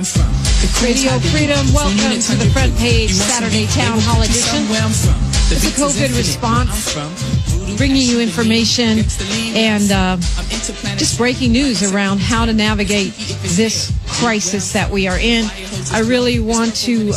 Radio Freedom, welcome to the front page Saturday Town Hall Edition. It's a COVID response, bringing you information and just breaking news around how to navigate this crisis that we are in. I really want to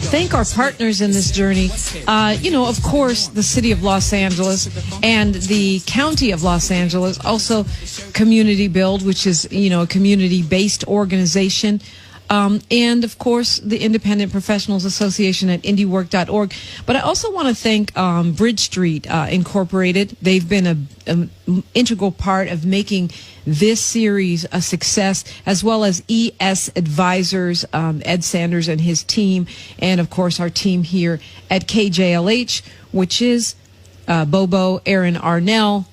thank our partners in this journey. Of course, the city of Los Angeles and the county of Los Angeles, also Community Build, which is, a community-based organization. And, of course, the Independent Professionals Association at indiework.org. But I also want to thank Bridge Street Incorporated. They've been an integral part of making this series a success, as well as ES Advisors, Ed Sanders and his team, and, of course, our team here at KJLH, which is Bobo, Aaron Arnell,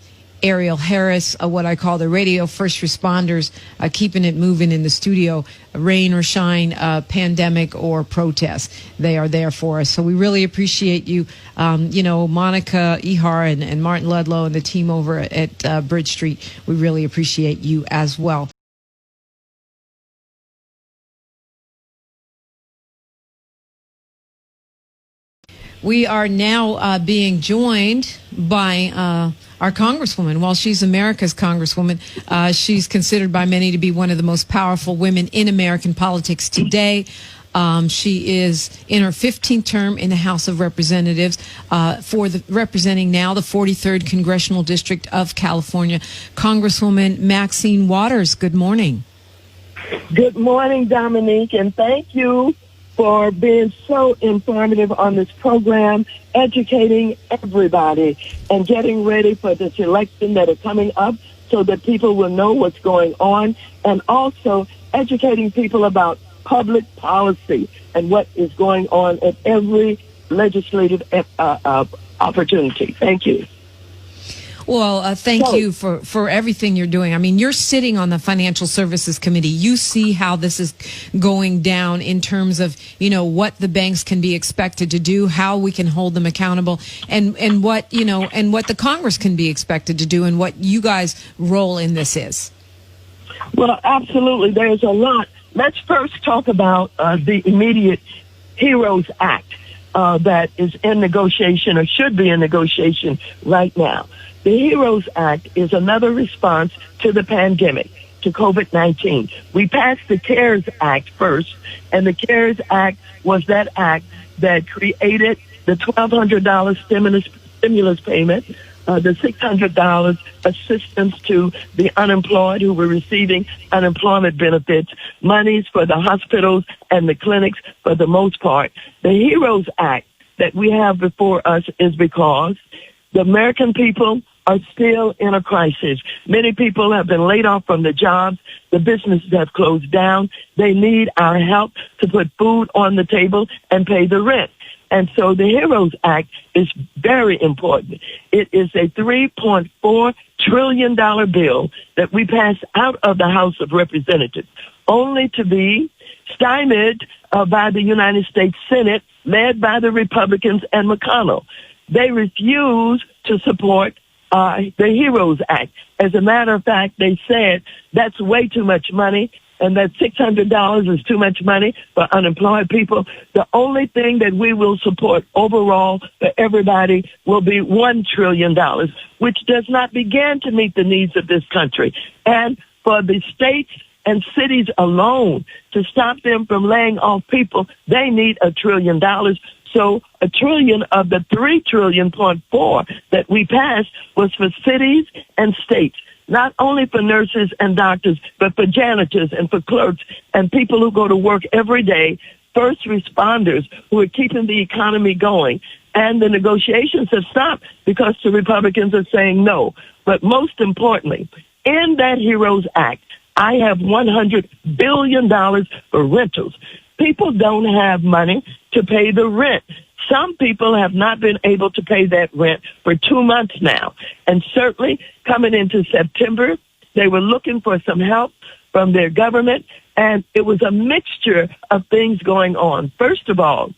Ariel Harris, what I call the radio first responders, keeping it moving in the studio, rain or shine, pandemic or protest. They are there for us. So we really appreciate you. Monica Ihar and Martin Ludlow and the team over at Bridge Street. We really appreciate you as well. We are now being joined by our Congresswoman. While she's America's Congresswoman, she's considered by many to be one of the most powerful women in American politics today. She is in her 15th term in the House of Representatives, representing now the 43rd Congressional District of California. Congresswoman Maxine Waters, good morning. Good morning, Dominique, and thank you for being so informative on this program, educating everybody and getting ready for this election that is coming up so that people will know what's going on, and also educating people about public policy and what is going on at every legislative opportunity. Thank you. Well, thank you for everything you're doing. I mean, you're sitting on the Financial Services Committee. You see how this is going down in terms of, what the banks can be expected to do, how we can hold them accountable, and what the Congress can be expected to do, and what you guys' role in this is. Well, absolutely. There's a lot. Let's first talk about the immediate HEROES Act that is in negotiation, or should be in negotiation right now. The HEROES Act is another response to the pandemic, to COVID-19. We passed the CARES Act first, and the CARES Act was that act that created the $1,200 stimulus payment, the $600 assistance to the unemployed who were receiving unemployment benefits, monies for the hospitals and the clinics for the most part. The HEROES Act that we have before us is because the American people are still in a crisis. Many people have been laid off from the jobs. The businesses have closed down. They need our help to put food on the table and pay the rent. And so the HEROES Act is very important. It is a $3.4 trillion bill that we passed out of the House of Representatives, only to be stymied by the United States Senate, led by the Republicans and McConnell. They refuse to support the HEROES Act. As a matter of fact, they said that's way too much money, and that $600 is too much money for unemployed people. The only thing that we will support overall for everybody will be $1 trillion, which does not begin to meet the needs of this country. And for the states and cities alone to stop them from laying off people, they need $1 trillion. So $1 trillion of the $3.4 trillion that we passed was for cities and states, not only for nurses and doctors, but for janitors and for clerks and people who go to work every day, first responders who are keeping the economy going. And the negotiations have stopped because the Republicans are saying no. But most importantly, in that HEROES Act, I have $100 billion for rentals. People don't have money to pay the rent. Some people have not been able to pay that rent for 2 months now. And certainly coming into September, they were looking for some help from their government, and it was a mixture of things going on. First of all,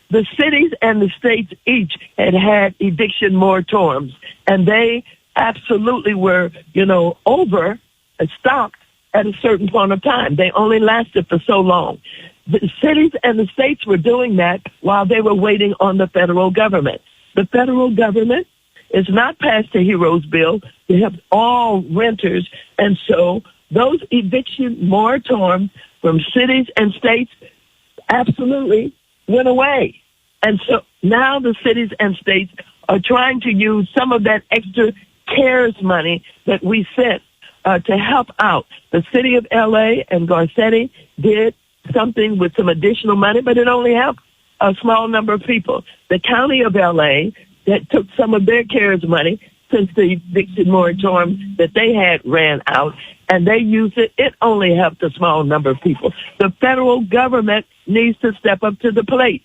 the cities and the states each had eviction moratoriums, and they absolutely were, overstocked at a certain point of time. They only lasted for so long. The cities and the states were doing that while they were waiting on the federal government. The federal government is not passed a HEROES bill to help all renters, and so those eviction moratoriums from cities and states absolutely went away. And so now the cities and states are trying to use some of that extra CARES money that we sent to help out. The city of L.A. and Garcetti did something with some additional money, but it only helped a small number of people. The county of L.A. that took some of their CARES money since the eviction moratorium that they had ran out, and they used it. It only helped a small number of people. The federal government needs to step up to the plate.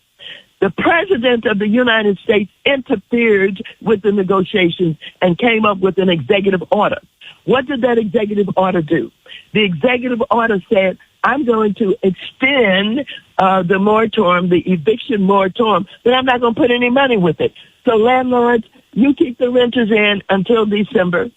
The president of the United States interfered with the negotiations and came up with an executive order. What did that executive order do? The executive order said, I'm going to extend the moratorium, the eviction moratorium, but I'm not going to put any money with it. So landlords, you keep the renters in until December,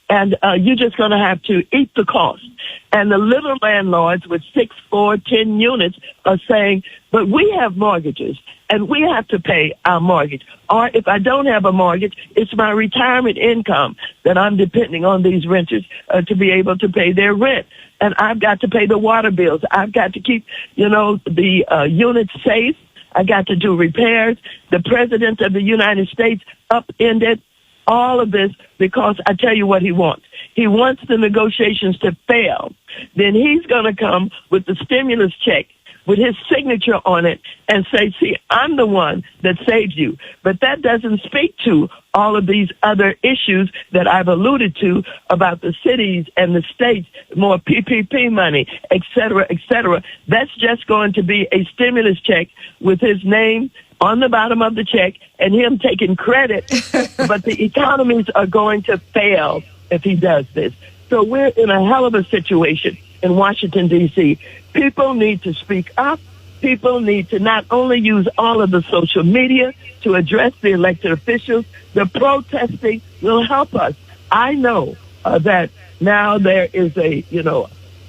and you're just going to have to eat the cost. And the little landlords with 6, 4, 10 units are saying, but we have mortgages, and we have to pay our mortgage. Or if I don't have a mortgage, it's my retirement income that I'm depending on these renters to be able to pay their rent. And I've got to pay the water bills. I've got to keep, the units safe. I got to do repairs. The president of the United States upended all of this because I tell you what he wants. He wants the negotiations to fail. Then he's going to come with the stimulus check with his signature on it and say, see, I'm the one that saved you. But that doesn't speak to all of these other issues that I've alluded to about the cities and the states, more PPP money, et cetera, et cetera. That's just going to be a stimulus check with his name on the bottom of the check and him taking credit. But the economies are going to fail if he does this. So we're in a hell of a situation in Washington, D.C. People need to speak up. People need to not only use all of the social media to address the elected officials. The protesting will help us. I know that now there is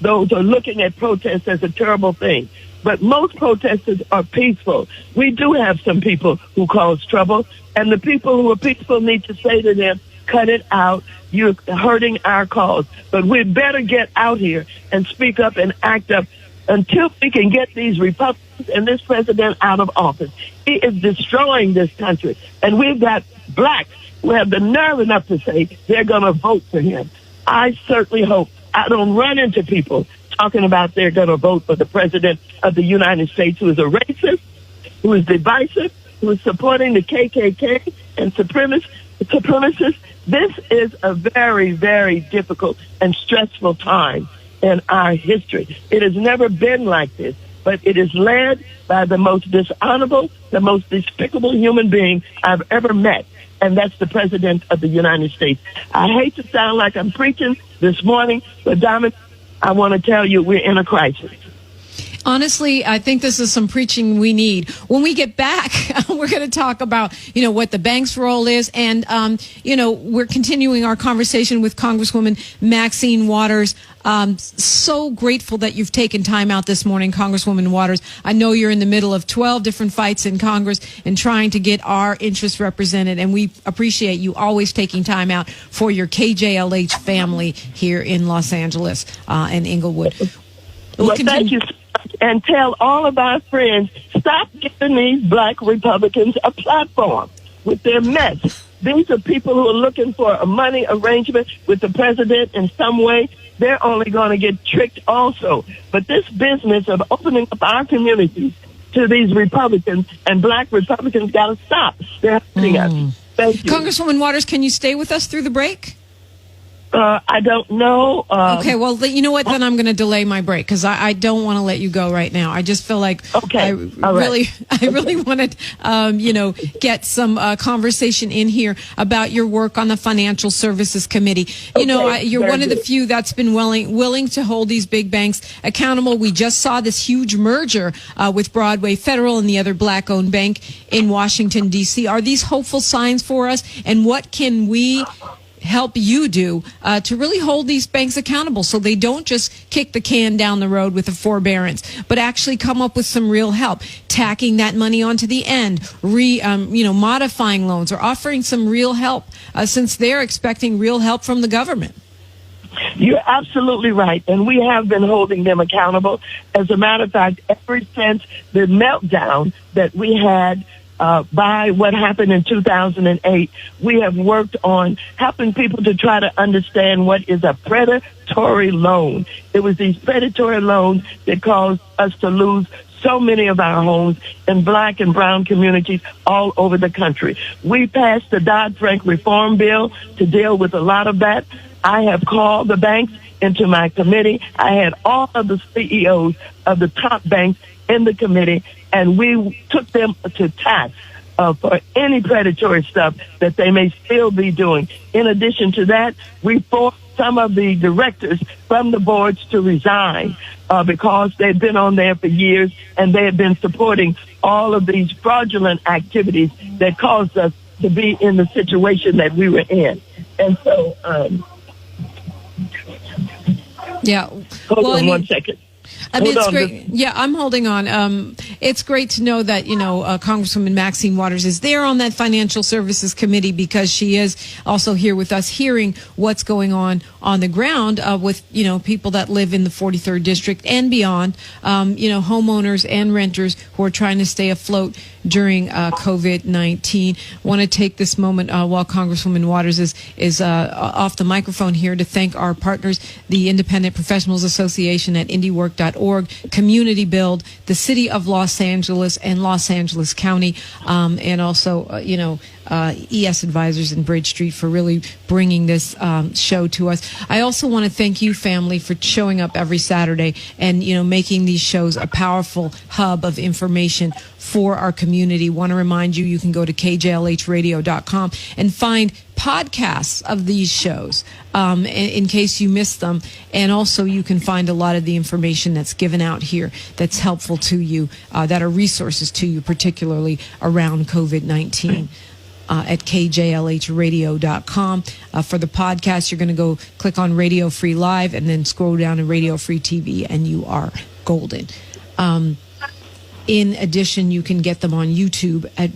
those are looking at protests as a terrible thing. But most protesters are peaceful. We do have some people who cause trouble, and the people who are peaceful need to say to them, cut it out. You're hurting our cause. But we better get out here and speak up and act up until we can get these Republicans and this president out of office. He is destroying this country. And we've got blacks who have the nerve enough to say they're going to vote for him. I certainly hope I don't run into people talking about they're going to vote for the president of the United States who is a racist, who is divisive, who is supporting the KKK and supremacists. This is a very, very difficult and stressful time in our history. It has never been like this, but it is led by the most dishonorable, the most despicable human being I've ever met, and that's the President of the United States. I hate to sound like I'm preaching this morning, but Dominic, I want to tell you we're in a crisis. Honestly, I think this is some preaching we need. When we get back, we're going to talk about, what the bank's role is. And, we're continuing our conversation with Congresswoman Maxine Waters. So grateful that you've taken time out this morning, Congresswoman Waters. I know you're in the middle of 12 different fights in Congress and trying to get our interests represented. And we appreciate you always taking time out for your KJLH family here in Los Angeles and Inglewood. Well, thank you. And tell all of our friends, stop giving these black Republicans a platform with their mess. These are people who are looking for a money arrangement with the president in some way. They're only going to get tricked also. But this business of opening up our communities to these Republicans and black Republicans got to stop. They're hurting us. Thank you. Congresswoman Waters, can you stay with us through the break? I don't know. Okay, well, you know what? Then I'm going to delay my break because I don't want to let you go right now. I just feel like I really want to, get some conversation in here about your work on the Financial Services Committee. You're one of the few that's been willing to hold these big banks accountable. We just saw this huge merger with Broadway Federal and the other black-owned bank in Washington, D.C. Are these hopeful signs for us? And what can we help you do to really hold these banks accountable so they don't just kick the can down the road with a forbearance, but actually come up with some real help, tacking that money onto the end, modifying loans or offering some real help since they're expecting real help from the government. You're absolutely right, and we have been holding them accountable. As a matter of fact, ever since the meltdown that we had by what happened in 2008, we have worked on helping people to try to understand what is a predatory loan. It was these predatory loans that caused us to lose so many of our homes in black and brown communities all over the country. We passed the Dodd-Frank reform bill to deal with a lot of that. I have called the banks into my committee. I had all of the CEOs of the top banks in the committee, and we took them to task for any predatory stuff that they may still be doing. In addition to that, we forced some of the directors from the boards to resign because they've been on there for years and they have been supporting all of these fraudulent activities that caused us to be in the situation that we were in. And so, yeah. Hold on one second. It's great. Yeah, I'm holding on. It's great to know that, Congresswoman Maxine Waters is there on that Financial Services Committee because she is also here with us hearing what's going on the ground with, people that live in the 43rd District and beyond, homeowners and renters who are trying to stay afloat during COVID-19. Want to take this moment while Congresswoman Waters is off the microphone here to thank our partners, the Independent Professionals Association at indiework.org, Community Build, the City of Los Angeles and Los Angeles County, and also, ES Advisors and Bridge Street for really bringing this show to us. I also want to thank you, family, for showing up every Saturday and, making these shows a powerful hub of information for our community. Want to remind you, you can go to KJLHradio.com and find podcasts of these shows in case you missed them. And also you can find a lot of the information that's given out here that's helpful to you, that are resources to you, particularly around COVID-19. At KJLHradio.com. For the podcast, you're going to go click on Radio Free Live and then scroll down to Radio Free TV and you are golden. In addition, you can get them on YouTube at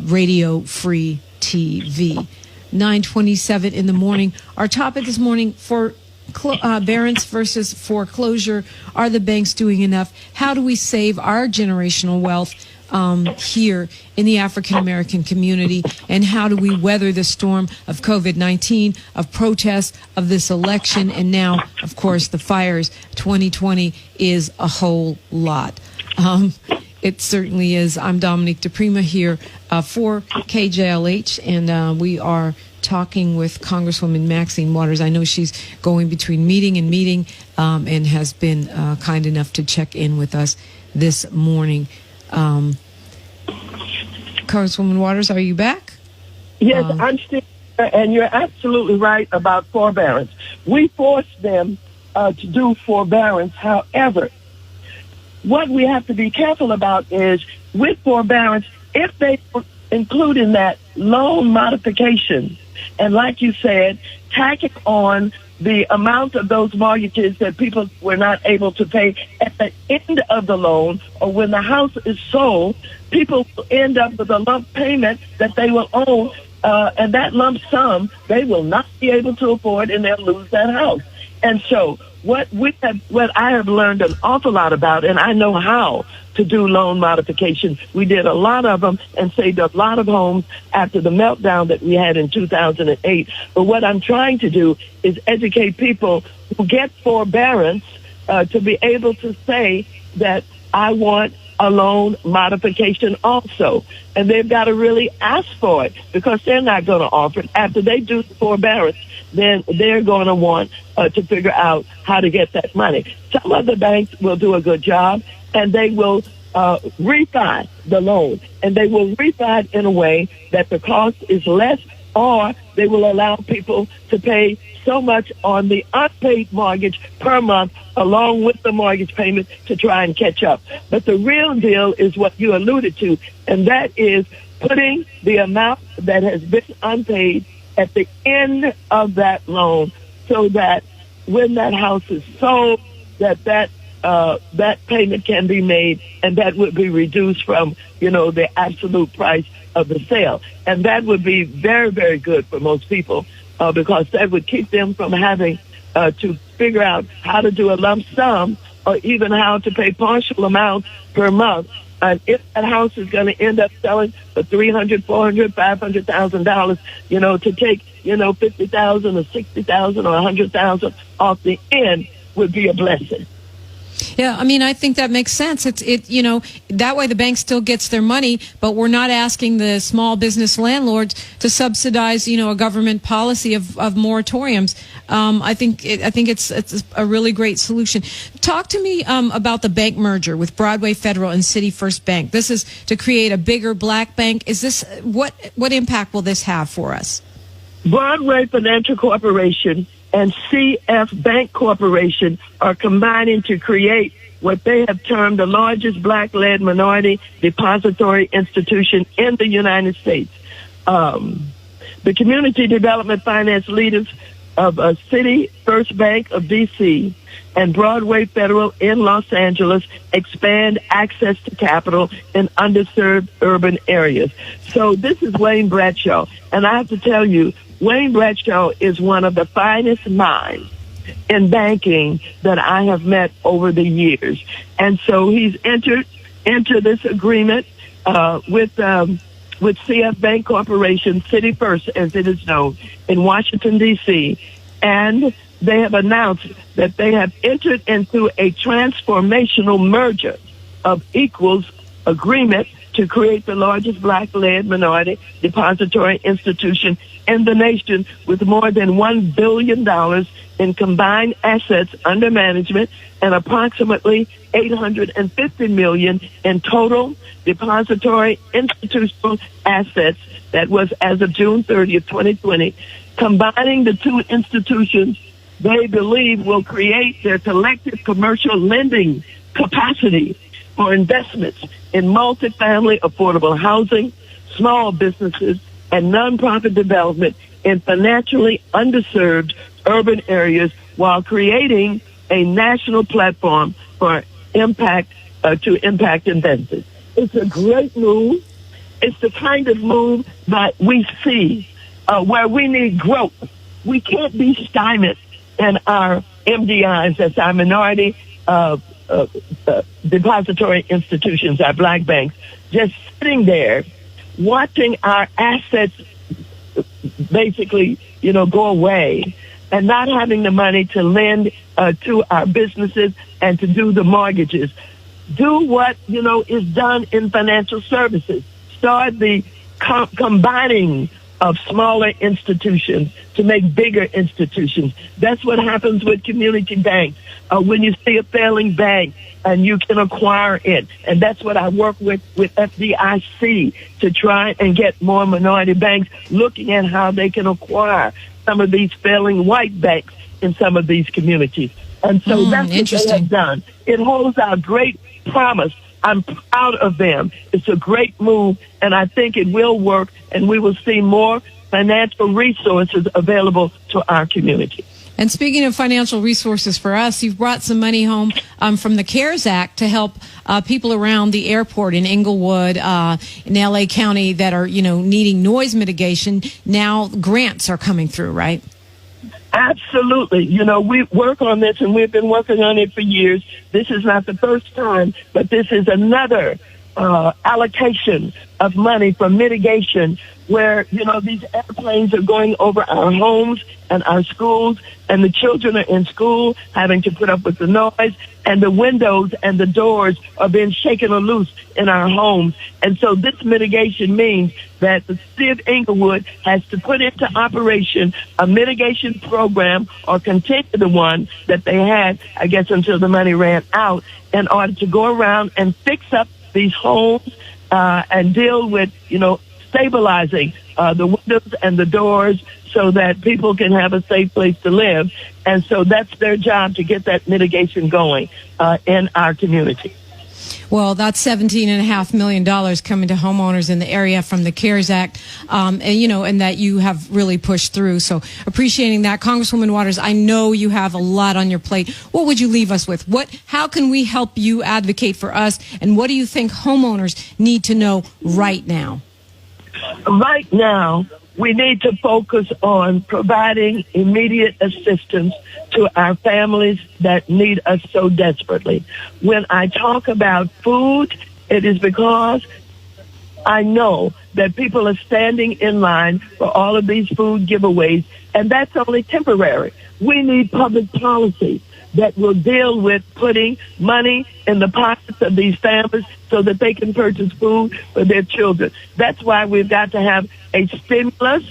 Radio Free TV. 9:27 in the morning. Our topic this morning for forbearance versus foreclosure. Are the banks doing enough? How do we save our generational wealth here in the African American community, and how do we weather the storm of COVID-19, of protests, of this election, and now, of course, the fires? 2020 is a whole lot. It certainly is. I'm Dominique DiPrima here for KJLH, and we are talking with Congresswoman Maxine Waters. I know she's going between meeting and meeting and has been kind enough to check in with us this morning. Congresswoman Waters, are you back? Yes, I'm still here, and you're absolutely right about forbearance. We forced them to do forbearance. However, what we have to be careful about is with forbearance, if they include in that loan modification, and like you said, tacking on the amount of those mortgages that people were not able to pay at the end of the loan, or when the house is sold, people will end up with a lump payment that they will owe, and that lump sum they will not be able to afford, and they'll lose that house. And so what I have learned an awful lot about, and I know how to do loan modifications. We did a lot of them and saved a lot of homes after the meltdown that we had in 2008. But what I'm trying to do is educate people who get forbearance to be able to say that I want a loan modification also. And they've got to really ask for it, because they're not going to offer it. After they do the forbearance, then they're going to want to figure out how to get that money. Some of the banks will do a good job, and they will refi the loan, and they will refi it in a way that the cost is less, or they will allow people to pay so much on the unpaid mortgage per month along with the mortgage payment to try and catch up. But the real deal is what you alluded to, and that is putting the amount that has been unpaid at the end of that loan, so that when that house is sold, that payment can be made, and that would be reduced from, the absolute price of the sale. And that would be very, very good for most people, because that would keep them from having to figure out how to do a lump sum or even how to pay partial amounts per month. And if that house is going to end up selling for $300,000, $400,000, $500,000, to take, $50,000 or $60,000 or $100,000 off the end would be a blessing. Yeah, I mean, I think that makes sense. That way the bank still gets their money, but we're not asking the small business landlords to subsidize, a government policy of moratoriums. I think it's a really great solution. Talk to me about the bank merger with Broadway Federal and City First Bank. This is to create a bigger black bank. Is this what impact will this have for us? Broadway Financial Corporation and CF Bank Corporation are combining to create what they have termed the largest black-led minority depository institution in the United States. The community development finance leaders of City First Bank of D.C. and Broadway Federal in Los Angeles expand access to capital in underserved urban areas. So this is Wayne Bradshaw, and I have to tell you, Wayne Bradshaw is one of the finest minds in banking that I have met over the years. And so he's entered into this agreement with CF Bank Corporation, City First, as it is known, in Washington, D.C., and they have announced that they have entered into a transformational merger of equals agreement to create the largest black-led minority depository institution in the nation, with more than $1 billion in combined assets under management and approximately $850 million in total depository institutional assets. That was as of June 30th, 2020. Combining the two institutions, they believe, will create their collective commercial lending capacity for investments in multifamily affordable housing, small businesses, and nonprofit development in financially underserved urban areas, while creating a national platform for impact investors. It's a great move. It's the kind of move that we see where we need growth. We can't be stymied in our MDIs, that's our minority depository institutions, our black banks, just sitting there watching our assets basically, go away, and not having the money to lend to our businesses and to do the mortgages. Do what, is done in financial services. Start the combining of smaller institutions to make bigger institutions. That's what happens with community banks. When you see a failing bank and you can acquire it. And that's what I work with FDIC to try and get more minority banks looking at how they can acquire some of these failing white banks in some of these communities. And so that's what they have done. It holds out great promise. I'm proud of them. It's a great move, and I think it will work, and we will see more financial resources available to our community. And speaking of financial resources for us, you've brought some money home from the CARES Act to help people around the airport in Inglewood, in LA County that are, needing noise mitigation. Now grants are coming through, right? Absolutely. We work on this, and we've been working on it for years. This is not the first time, but this is another allocation of money for mitigation where, these airplanes are going over our homes and our schools, and the children are in school having to put up with the noise, and the windows and the doors are being shaken or loose in our homes. And so this mitigation means that the city of Inglewood has to put into operation a mitigation program or continue the one that they had, I guess, until the money ran out, in order to go around and fix up these homes and deal with, stabilizing the windows and the doors so that people can have a safe place to live. And so that's their job, to get that mitigation going in our community. Well, that's $17.5 million coming to homeowners in the area from the CARES Act, and that you have really pushed through. So appreciating that. Congresswoman Waters, I know you have a lot on your plate. What would you leave us with? How can we help you advocate for us? And what do you think homeowners need to know right now? Right now, we need to focus on providing immediate assistance to our families that need us so desperately. When I talk about food, it is because I know that people are standing in line for all of these food giveaways, and that's only temporary. We need public policy that will deal with putting money in the pockets of these families so that they can purchase food for their children. That's why we've got to have a stimulus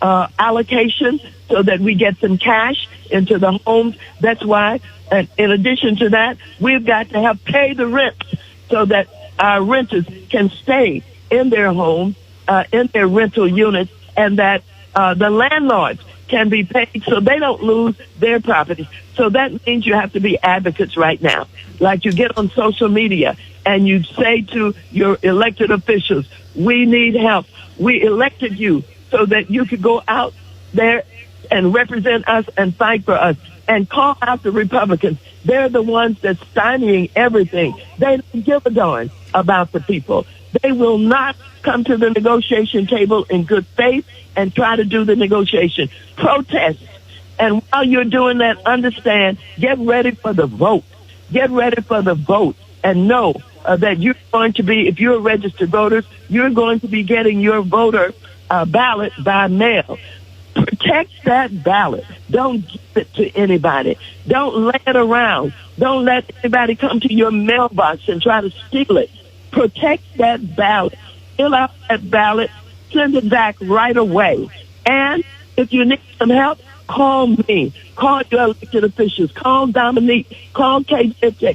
allocation so that we get some cash into the homes. That's why, in addition to that, we've got to help pay the rent so that our renters can stay in their homes, in their rental units, and that the landlords can be paid so they don't lose their property. So that means you have to be advocates right now. Like you get on social media and you say to your elected officials, we need help. We elected you so that you could go out there and represent us and fight for us, and call out the Republicans. They're the ones that's stymieing everything. They don't give a darn about the people. They will not come to the negotiation table in good faith and try to do the negotiation. Protest. And while you're doing that, understand, get ready for the vote. Get ready for the vote. And know that you're going to be, if you're registered voters, you're going to be getting your voter ballot by mail. Protect that ballot. Don't give it to anybody. Don't lay it around. Don't let anybody come to your mailbox and try to steal it. Protect that ballot. Fill out that ballot. Send it back right away. And if you need some help, call me. Call your elected officials. Call Dominique. Call KJLH.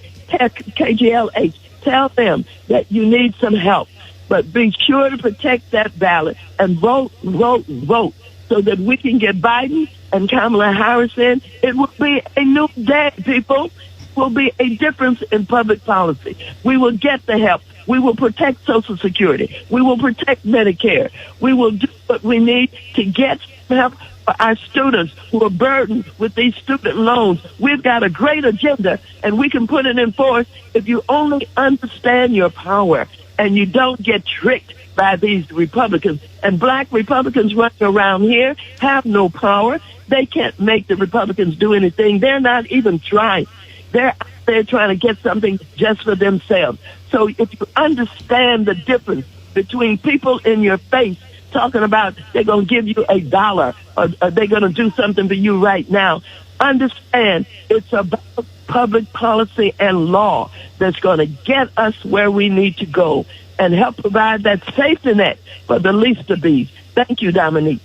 Tell them that you need some help. But be sure to protect that ballot and vote, vote, vote so that we can get Biden and Kamala Harris in. It will be a new day, people. It will be a difference in public policy. We will get the help. We will protect Social Security. We will protect Medicare. We will do what we need to get help for our students who are burdened with these student loans. We've got a great agenda, and we can put it in force if you only understand your power and you don't get tricked by these Republicans. And black Republicans running around here have no power. They can't make the Republicans do anything. They're not even trying. They're out there trying to get something just for themselves. So if you understand the difference between people in your face talking about they're going to give you $1 or they're going to do something for you right now, understand it's about public policy and law that's going to get us where we need to go and help provide that safety net for the least of these. Thank you, Dominique.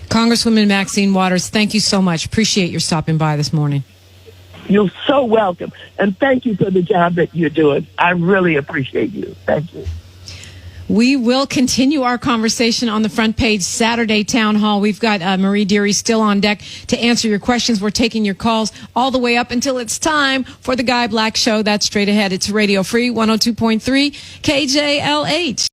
Congresswoman Maxine Waters, thank you so much. Appreciate your stopping by this morning. You're so welcome. And thank you for the job that you're doing. I really appreciate you. Thank you. We will continue our conversation on the front page Saturday Town Hall. We've got Marie Deary still on deck to answer your questions. We're taking your calls all the way up until it's time for the Guy Black Show. That's straight ahead. It's Radio Free 102.3 KJLH.